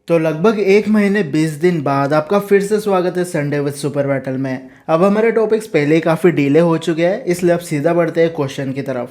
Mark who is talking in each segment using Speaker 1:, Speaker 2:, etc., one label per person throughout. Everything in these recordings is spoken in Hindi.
Speaker 1: तो लगभग एक महीने 20 दिन बाद आपका फिर से स्वागत है संडे विद सुपर बैटल में। अब हमारे टॉपिक्स पहले ही काफ़ी डिले हो चुके हैं, इसलिए अब सीधा बढ़ते हैं क्वेश्चन की तरफ।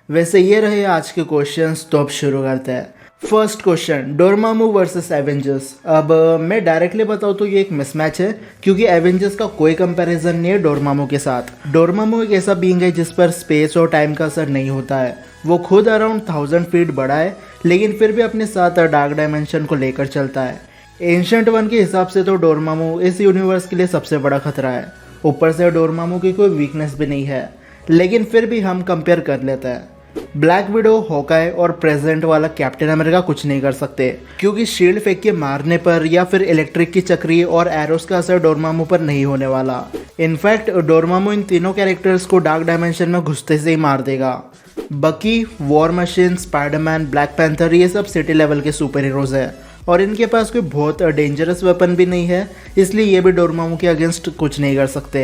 Speaker 1: वैसे ये रहे आज के क्वेश्चंस, तो अब शुरू करते हैं। First question, Dormammu versus Avengers. अब मैं डायरेक्टली बताऊँ तो ये एक मिसमैच है, क्योंकि एवेंजर्स का कोई कंपैरिजन नहीं है डोरमामू के साथ। डोरमामू एक ऐसा बीइंग है जिस पर स्पेस और टाइम का असर नहीं होता है। वो खुद अराउंड 1000 फीट बड़ा है, लेकिन फिर भी अपने साथ डार्क डायमेंशन को लेकर चलता है। एंशंट वन के हिसाब से तो डोरमामू इस यूनिवर्स के लिए सबसे बड़ा खतरा है। ऊपर से डोरमामू की कोई वीकनेस भी नहीं है, लेकिन फिर भी हम कंपेयर कर लेते हैं। ब्लैक विडो, हॉकाई और प्रेजेंट वाला कैप्टन अमेरिका कुछ नहीं कर सकते, क्योंकि शील्ड फेंक के मारने पर या फिर इलेक्ट्रिक की चक्री और एरोस का असर डोरमामू पर नहीं होने वाला। इनफैक्ट डोरमामू इन तीनों कैरेक्टर्स को डार्क डायमेंशन में घुसते से ही मार देगा। बकी, war machine, Spiderman, black panther, ये सब सिटी लेवल के सुपर हीरोज है और इनके पास कोई बहुत डेंजरस वेपन भी नहीं है, इसलिए ये भी डोरमामू के अगेंस्ट कुछ नहीं कर सकते।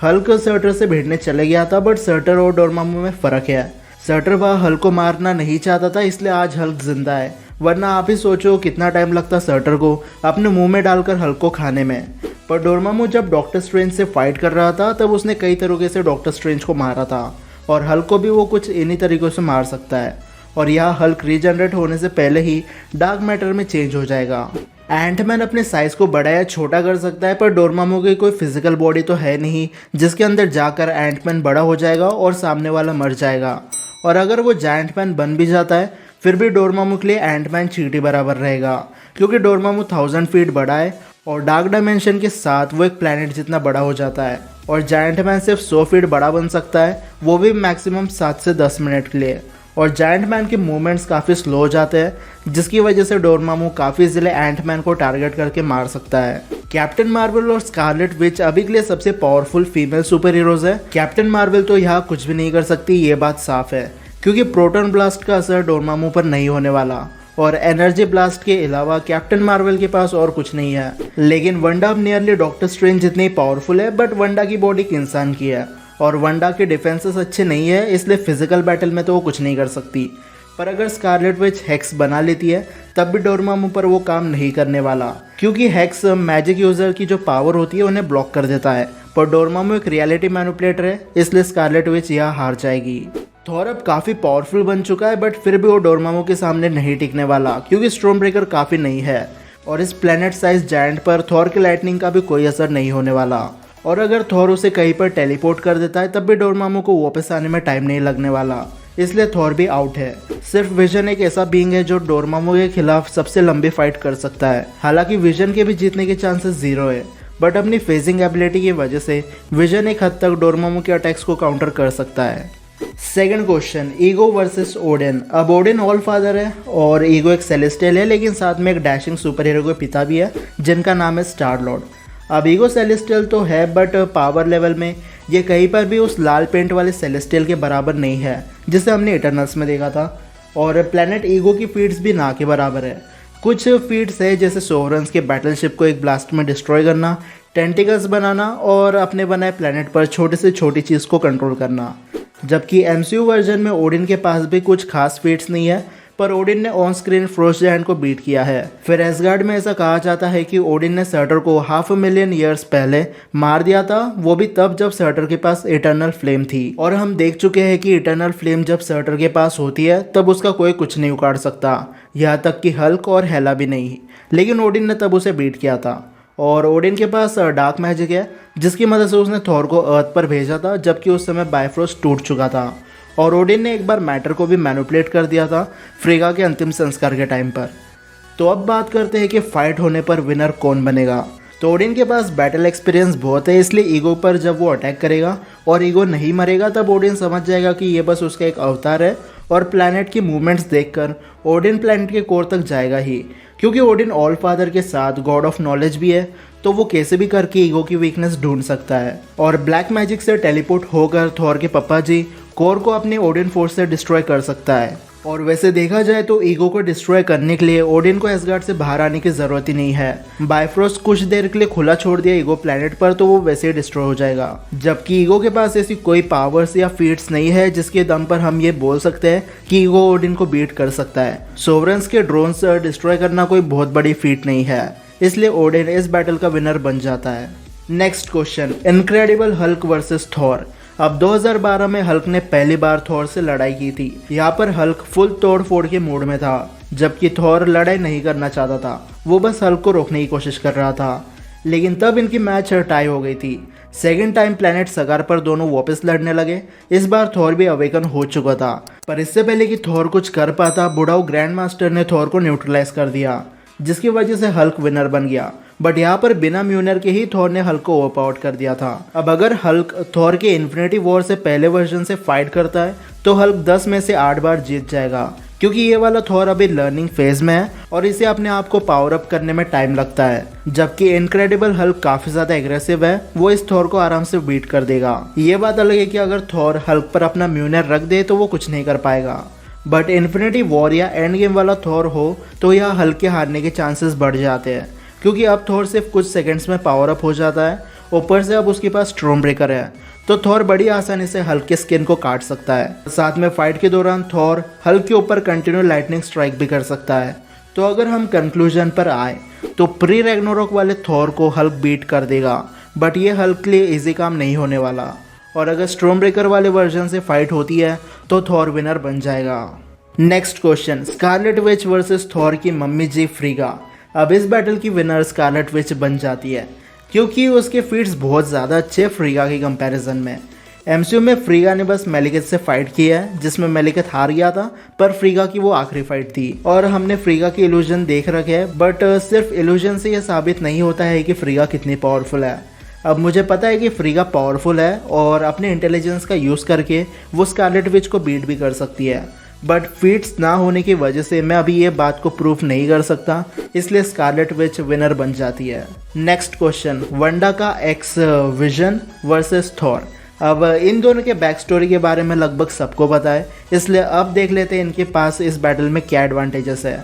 Speaker 1: हल्क सर्टर से भिड़ने चले गया था, बट सर्टर और डोरमामू में फ़र्क है। सर्टर वह हल्क को मारना नहीं चाहता था, इसलिए आज हल्क जिंदा है, वरना आप ही सोचो कितना टाइम लगता सर्टर को अपने मुंह में डालकर हल्क को खाने में। पर डोरमामू जब डॉक्टर स्ट्रेंज से फाइट कर रहा था तब उसने कई तरीके से डॉक्टर स्ट्रेंज को मारा था, और हल्क को भी वो कुछ इन्हीं तरीक़ों से मार सकता है। और यह हल्क रीजनरेट होने से पहले ही डार्क मैटर में चेंज हो जाएगा। एंटमैन अपने साइज को बड़ा या छोटा कर सकता है, पर डोरमामू की कोई फिजिकल बॉडी तो है नहीं जिसके अंदर जाकर एंटमैन बड़ा हो जाएगा और सामने वाला मर जाएगा। और अगर वो जायंट मैन बन भी जाता है, फिर भी डोरमामू के लिए एंटमैन चींटी बराबर रहेगा, क्योंकि डोरमामू 1000 फीट बड़ा है और डार्क डायमेंशन के साथ वो एक प्लैनेट जितना बड़ा हो जाता है। और जायंट मैन सिर्फ 100 फीट बड़ा बन सकता है, वो भी मैक्सिमम 7 से 10 मिनट के लिए। और जायंट मैन के मूवमेंट्स काफ़ी स्लो हो जाते हैं, जिसकी वजह से डोरमामू काफ़ी इजीली एंटमैन को टारगेट करके मार सकता है। कैप्टन मार्वल और स्कारलेट विच अभी के लिए सबसे पावरफुल फीमेल सुपर हीरोज है। कैप्टन मार्वल तो यहाँ कुछ भी नहीं कर सकती, ये बात साफ है, क्योंकि प्रोटॉन ब्लास्ट का असर डोरमामू पर नहीं होने वाला। और एनर्जी ब्लास्ट के अलावा कैप्टन मार्वल के पास और कुछ नहीं है। लेकिन वंडा अब नियरली डॉक्टर स्ट्रेंज जितनी पावरफुल है, बट वंडा की बॉडी एक इंसान की है और वंडा के डिफेंसेस अच्छे नहीं है, इसलिए फिजिकल बैटल में तो वो कुछ नहीं कर सकती। पर अगर स्कारलेट विच हेक्स बना लेती है तब भी डोरमामू पर वो काम नहीं करने वाला, क्योंकि हेक्स मैजिक यूजर की जो पावर होती है उन्हें ब्लॉक कर देता है। पर डोरमामू एक रियलिटी मैनिपुलेटर है, इसलिए स्कारलेट विच यह हार जाएगी। थॉर अब काफ़ी पावरफुल बन चुका है, बट फिर भी वो डोरमामू के सामने नहीं टिकने वाला, क्योंकि स्टॉर्म ब्रेकर काफ़ी नहीं है और इस प्लेनेट साइज जायंट पर थॉर के लाइटनिंग का भी कोई असर नहीं होने वाला। और अगर थॉर उसे कहीं पर टेलीपोर्ट कर देता है तब भी डोरमामू को वापस आने में टाइम नहीं लगने वाला, इसलिए थॉर भी आउट है। सिर्फ विजन एक ऐसा बीइंग है जो डोरमामू के खिलाफ सबसे लंबी फाइट कर सकता है। हालांकि विजन के भी जीतने के चांसेस 0 है, बट अपनी फेजिंग एबिलिटी की वजह से विजन एक हद तक डोरमामू के अटैक्स को काउंटर कर सकता है। Second question, ego versus Odin. अब ओडिन ऑल फादर है और ईगो एक सेलेस्टियल है, लेकिन साथ में एक डैशिंग सुपर हीरो के पिता भी है जिनका नाम है स्टार लॉर्ड। अब ईगो सेलेस्टियल तो है, बट पावर लेवल में ये कहीं पर भी उस लाल पेंट वाले सेलेस्टियल के बराबर नहीं है जिसे हमने इटरनल्स में देखा था। और प्लैनेट ईगो की फीट्स भी ना के बराबर है। कुछ फीट्स है जैसे सोवरन्स के बैटलशिप को एक ब्लास्ट में डिस्ट्रॉय करना, टेंटिकल्स बनाना और अपने बनाए प्लैनेट पर छोटे से छोटी चीज़ को कंट्रोल करना। जबकि MCU वर्जन में ओडिन के पास भी कुछ खास फीट्स नहीं है, पर ओडिन ने ऑन स्क्रीन फ्रोस्ट जायंट को बीट किया है। फिर एसगार्ड में ऐसा कहा जाता है कि ओडिन ने सर्टर को 500,000 ईयर्स पहले मार दिया था, वो भी तब जब सर्टर के पास इटर्नल फ्लेम थी। और हम देख चुके हैं कि इटर्नल फ्लेम जब सर्टर के पास होती है तब उसका कोई कुछ नहीं उखाड़ सकता, यहाँ तक कि हल्क और हेला भी नहीं। लेकिन ओडिन ने तब उसे बीट किया था। और ओडिन के पास डार्क मैजिक है, जिसकी मदद से उसने थॉर को अर्थ पर भेजा था, जबकि उस समय बायफ्रोस्ट टूट चुका था। और ओडिन ने एक बार मैटर को भी मैनिपुलेट कर दिया था फ्रीगा के अंतिम संस्कार के टाइम पर। तो अब बात करते हैं कि फाइट होने पर विनर कौन बनेगा। तो ओडिन के पास बैटल एक्सपीरियंस बहुत है, इसलिए ईगो पर जब वो अटैक करेगा और ईगो नहीं मरेगा तब ओडिन समझ जाएगा कि ये बस उसका एक अवतार है, और प्लैनेट की मूवमेंट्स देखकर ओडिन प्लैनेट के कोर तक जाएगा ही। क्योंकि ओडिन ऑल फादर के साथ गॉड ऑफ नॉलेज भी है, तो वो कैसे भी करके ईगो की वीकनेस ढूंढ सकता है। और ब्लैक मैजिक से टेलीपोर्ट होकर थॉर के पापा जी कोर को अपने ओडिन फोर्स से डिस्ट्रॉय कर सकता है। और वैसे देखा जाए तो ईगो को डिस्ट्रॉय करने के लिए ओडिन को एसगार्ड से बाहर आने की जरूरत ही नहीं है। बायफ्रोस्ट कुछ देर के लिए खुला छोड़ दिया ईगो प्लेनेट पर तो वो वैसे ही डिस्ट्रॉय हो जाएगा, जबकि ईगो के पास ऐसी कोई पावर्स या फीट्स नहीं है जिसके दम पर हम ये बोल सकते हैं कि ईगो ओडिन को बीट कर सकता है। सोवरेंस के ड्रोन्स डिस्ट्रॉय करना कोई बहुत बड़ी फीट नहीं है, इसलिए ओडिन इस बैटल का विनर बन जाता है। Next question, incredible Hulk versus Thor. अब 2012 में हल्क ने पहली बार थॉर से लड़ाई की थी। यहाँ पर हल्क फुल तोड़ फोड़ के मूड में था, जबकि थॉर लड़ाई नहीं करना चाहता था, वो बस हल्क को रोकने की कोशिश कर रहा था। लेकिन तब इनकी मैच टाई हो गई थी। सेकेंड टाइम प्लेनेट सगार पर दोनों वापस लड़ने लगे। इस बार थॉर भी अवेकन हो चुका था, पर इससे पहले कि थॉर कुछ कर पाता बुढ़ाऊ ग्रैंड मास्टर ने थॉर को न्यूट्रलाइज कर दिया, जिसकी वजह से हल्क विनर बन गया। बट यहाँ पर बिना म्यूनर के ही थॉर ने हल्क को ओवरपावर्ड कर दिया था। अब अगर हल्क थॉर के इन्फिनिटी वॉर से पहले वर्जन से फाइट करता है तो हल्क 10 में से 8 बार जीत जाएगा, क्योंकि ये वाला थॉर अभी लर्निंग फेज में है और इसे अपने आप को पावर अप करने में टाइम लगता है। जबकि इनक्रेडिबल हल्क काफी ज्यादा एग्रेसिव है, वो इस थॉर को आराम से बीट कर देगा। ये बात अलग है कि अगर थॉर हल्क पर अपना म्यूनर रख दे तो वो कुछ नहीं कर पाएगा, बट इन्फिनिटी वॉर या एंड गेम वाला थॉर हो तो यह हल्क के हारने के चांसेस बढ़ जाते हैं, क्योंकि अब थॉर सिर्फ कुछ सेकंड्स में पावर अप हो जाता है। ऊपर से अब उसके पास स्टॉर्म ब्रेकर है, तो थॉर बड़ी आसानी से हल्क के स्किन को काट सकता है। साथ में फाइट के दौरान थॉर हल्क के ऊपर कंटिन्यू लाइटनिंग स्ट्राइक भी कर सकता है। तो अगर हम कंक्लूजन पर आए तो प्री रैग्नारोक वाले थॉर को हल्क बीट कर देगा, बट ये हल्क के लिए इजी काम नहीं होने वाला। और अगर स्टॉर्म ब्रेकर वाले वर्जन से फाइट होती है तो थॉर विनर बन जाएगा। Next question, Scarlet Witch versus Thor की मम्मी जी फ्रीगा। अब इस बैटल की विनर स्कारलेट विच बन जाती है, क्योंकि उसके फीट्स बहुत ज़्यादा अच्छे फ्रीगा के कंपैरिजन में। एमसीयू में फ्रीगा ने बस मेलिकेथ से फाइट की है, जिसमें मेलिकेथ हार गया था, पर फ्रीगा की वो आखिरी फाइट थी। और हमने फ्रीगा की इल्यूजन देख रखे हैं, बट सिर्फ इल्यूजन से यह साबित नहीं होता है कि फ्रीगा कितनी पावरफुल है। अब मुझे पता है कि फ्रीगा पावरफुल है और अपने इंटेलिजेंस का यूज़ करके वो स्कारलेट विच को बीट भी कर सकती है, बट फीट्स ना होने की वजह से मैं अभी ये बात को प्रूफ नहीं कर सकता, इसलिए स्कारलेट विच विनर बन जाती है। नेक्स्ट क्वेश्चन, वंडा का एक्स विजन वर्सेस थॉर। अब इन दोनों के बैक स्टोरी के बारे में लगभग सबको पता है, इसलिए अब देख लेते हैं इनके पास इस बैटल में क्या एडवांटेजेस है।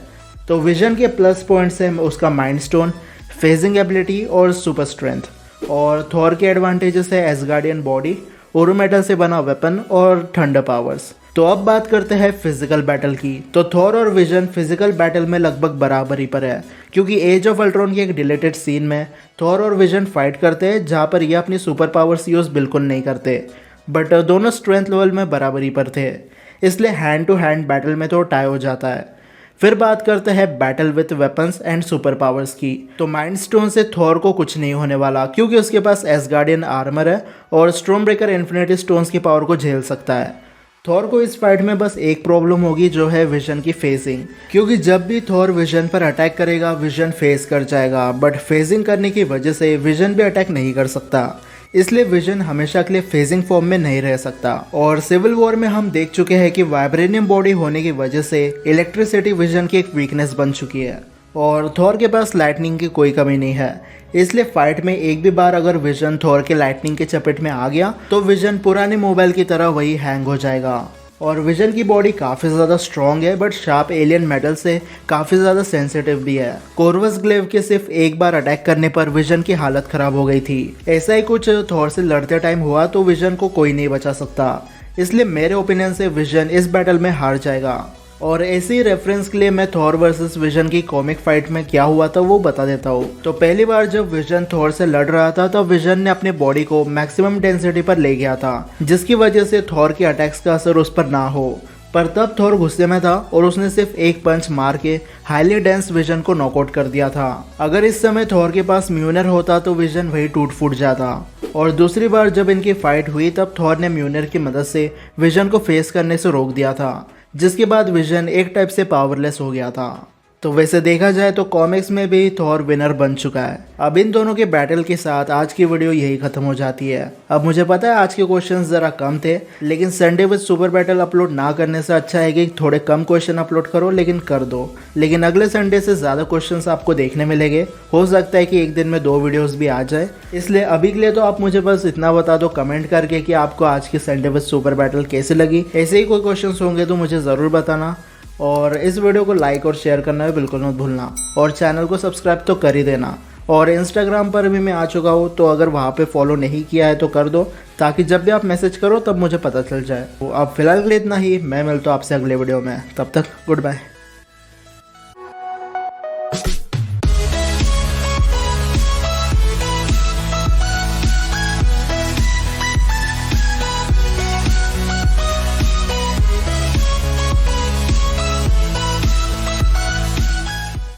Speaker 1: तो विजन के प्लस पॉइंट्स हैं उसका माइंड स्टोन, फेजिंग एबिलिटी और सुपर स्ट्रेंथ। और थॉर के एडवांटेजेस है एसगार्डियन बॉडी, ओरो मेटल से बना वेपन और थंडर पावर्स। तो अब बात करते हैं फिजिकल बैटल की। तो थॉर और विजन फिजिकल बैटल में लगभग बराबरी पर है, क्योंकि एज ऑफ अल्ट्रॉन की एक डिलीटेड सीन में थॉर और विजन फाइट करते हैं, जहाँ पर ये अपनी सुपर पावर्स यूज बिल्कुल नहीं करते, बट दोनों स्ट्रेंथ लेवल में बराबरी पर थे, इसलिए हैंड टू हैंड बैटल में तो टाई हो जाता है। फिर बात करते हैं battle with weapons and super powers की। तो माइंड स्टोन से थॉर को कुछ नहीं होने वाला, क्योंकि उसके पास एसगार्डियन आर्मर है और स्टॉर्म ब्रेकर इन्फिनिटी स्टोन्स की पावर को झेल सकता है। थॉर को इस फाइट में बस एक प्रॉब्लम होगी, जो है विजन की फेजिंग, क्योंकि जब भी थॉर विजन पर अटैक करेगा विजन फेस कर जाएगा, बट फेजिंग करने की वजह से विजन भी अटैक नहीं कर सकता, इसलिए विजन हमेशा के लिए फेजिंग फॉर्म में नहीं रह सकता। और सिविल वॉर में हम देख चुके हैं कि वाइब्रेनियम बॉडी होने की वजह से इलेक्ट्रिसिटी विजन की एक वीकनेस बन चुकी है, और थॉर के पास लाइटनिंग की कोई कमी नहीं है, इसलिए फाइट में एक भी बार अगर विजन थॉर के लाइटनिंग के चपेट में आ गया तो विजन पुराने मोबाइल की तरह वही हैंग हो जाएगा। और विजन की बॉडी काफ़ी ज़्यादा स्ट्रॉन्ग है, बट शार्प एलियन मेटल से काफ़ी ज़्यादा सेंसिटिव भी है। कोर्वस ग्लेव के सिर्फ एक बार अटैक करने पर विजन की हालत ख़राब हो गई थी। ऐसा ही कुछ थॉर से लड़ते टाइम हुआ तो विजन को कोई नहीं बचा सकता, इसलिए मेरे ओपिनियन से विजन इस बैटल में हार जाएगा। और ऐसे ही रेफरेंस के लिए मैं थॉर वर्सेस विजन की कॉमिक फाइट में क्या हुआ था वो बता देता हूँ। तो पहली बार जब विजन थॉर से लड़ रहा था तब विजन ने अपने बॉडी को मैक्सिमम डेंसिटी पर ले गया था, जिसकी वजह से थॉर के अटैक्स का असर उस पर ना हो। पर तब थॉर गुस्से में था और उसने सिर्फ एक पंच मार के हाईली डेंस विजन को नॉकआउट कर दिया था। अगर इस समय थॉर के पास म्यूनर होता तो विजन वही टूट फूट जाता। और दूसरी बार जब इनकी फाइट हुई तब थॉर ने म्यूनर की मदद से विजन को फेस करने से रोक दिया था, जिसके बाद विजन एक टाइप से पावरलेस हो गया था। तो वैसे देखा जाए तो कॉमिक्स में भी थॉर विनर बन चुका है। अब इन दोनों के बैटल के साथ आज की वीडियो यही खत्म हो जाती है। अब मुझे पता है आज के क्वेश्चंस ज़रा कम थे, लेकिन Sunday with super battle upload ना करने से अच्छा है कि थोड़े कम क्वेश्चन अपलोड करो, लेकिन कर दो। लेकिन अगले संडे से ज़्यादा क्वेश्चंस आपको देखने मिलेंगे। हो सकता है कि एक दिन में 2 वीडियोज़ भी आ जाए, इसलिए अभी के लिए तो आप मुझे बस इतना बता दो कमेंट करके कि आपको आज की संडे विद सुपर बैटल कैसे लगी। ऐसे ही कोई क्वेश्चन होंगे तो मुझे ज़रूर बताना। और इस वीडियो को लाइक और शेयर करना भी बिल्कुल मत भूलना, और चैनल को सब्सक्राइब तो कर ही देना। और इंस्टाग्राम पर भी मैं आ चुका हूँ, तो अगर वहाँ पे फॉलो नहीं किया है तो कर दो, ताकि जब भी आप मैसेज करो तब मुझे पता चल जाए। तो अब फिलहाल के लिए इतना ही, मैं मिलता हूँ आपसे अगले वीडियो में, तब तक गुड बाय।